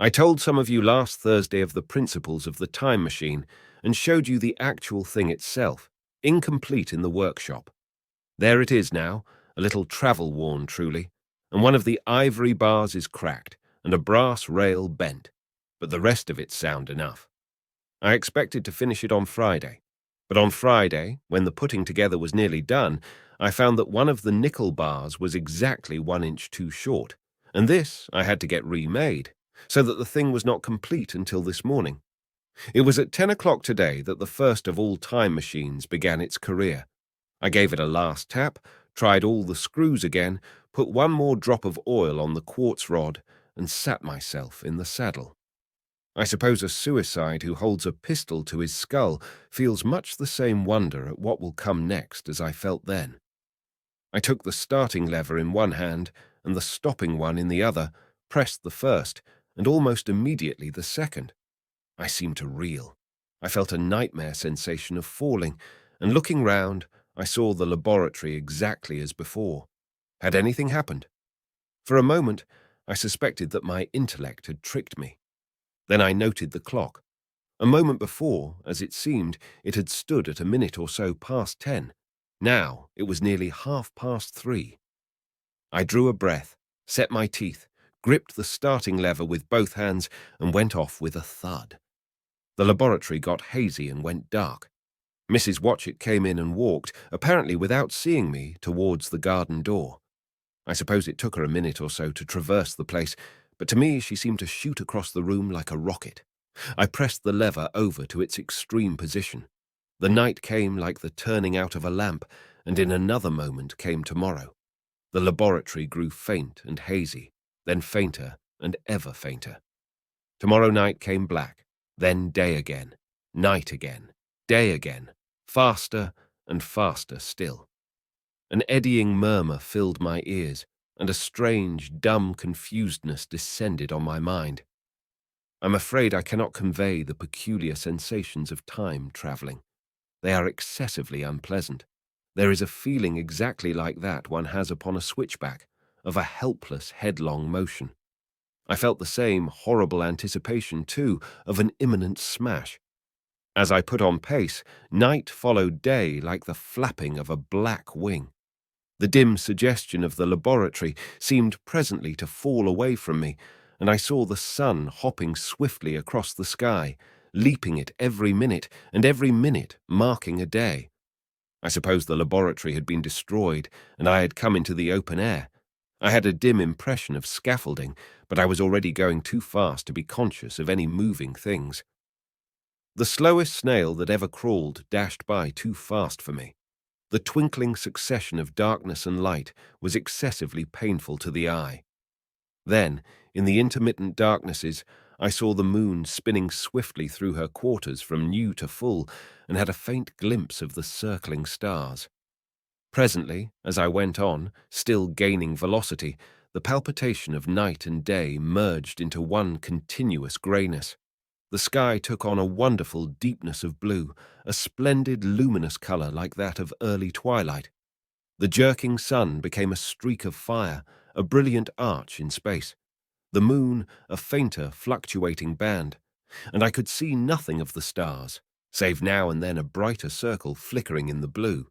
I told some of you last Thursday of the principles of the time machine and showed you the actual thing itself, incomplete in the workshop. There it is now, a little travel-worn truly, and one of the ivory bars is cracked and a brass rail bent, but the rest of it's sound enough. I expected to finish it on Friday, but on Friday, when the putting together was nearly done, I found that one of the nickel bars was exactly 1 inch too short, and this I had to get remade, so that the thing was not complete until this morning. It was at 10 o'clock today that the first of all time machines began its career. I gave it a last tap, tried all the screws again, put one more drop of oil on the quartz rod, and sat myself in the saddle. I suppose a suicide who holds a pistol to his skull feels much the same wonder at what will come next as I felt then. I took the starting lever in one hand and the stopping one in the other, pressed the first, and almost immediately the second. I seemed to reel. I felt a nightmare sensation of falling, and looking round, I saw the laboratory exactly as before. Had anything happened? For a moment, I suspected that my intellect had tricked me. Then I noted the clock. A moment before, as it seemed, it had stood at a minute or so past 10. Now it was nearly 3:30. I drew a breath, set my teeth, gripped the starting lever with both hands, and went off with a thud. The laboratory got hazy and went dark. Mrs. Watchett came in and walked, apparently without seeing me, towards the garden door. I suppose it took her a minute or so to traverse the place, but to me she seemed to shoot across the room like a rocket. I pressed the lever over to its extreme position. The night came like the turning out of a lamp, and in another moment came tomorrow. The laboratory grew faint and hazy, then fainter and ever fainter. Tomorrow night came black, then day again, night again, day again, faster and faster still. An eddying murmur filled my ears, and a strange, dumb confusedness descended on my mind. I'm afraid I cannot convey the peculiar sensations of time travelling. They are excessively unpleasant. There is a feeling exactly like that one has upon a switchback, of a helpless, headlong motion. I felt the same horrible anticipation, too, of an imminent smash. As I put on pace, night followed day like the flapping of a black wing. The dim suggestion of the laboratory seemed presently to fall away from me, and I saw the sun hopping swiftly across the sky, leaping it every minute, and every minute marking a day. I suppose the laboratory had been destroyed, and I had come into the open air. I had a dim impression of scaffolding, but I was already going too fast to be conscious of any moving things. The slowest snail that ever crawled dashed by too fast for me. The twinkling succession of darkness and light was excessively painful to the eye. Then, in the intermittent darknesses, I saw the moon spinning swiftly through her quarters from new to full, and had a faint glimpse of the circling stars. Presently, as I went on, still gaining velocity, the palpitation of night and day merged into one continuous greyness. The sky took on a wonderful deepness of blue, a splendid luminous colour like that of early twilight. The jerking sun became a streak of fire, a brilliant arch in space. The moon, a fainter, fluctuating band, and I could see nothing of the stars, save now and then a brighter circle flickering in the blue.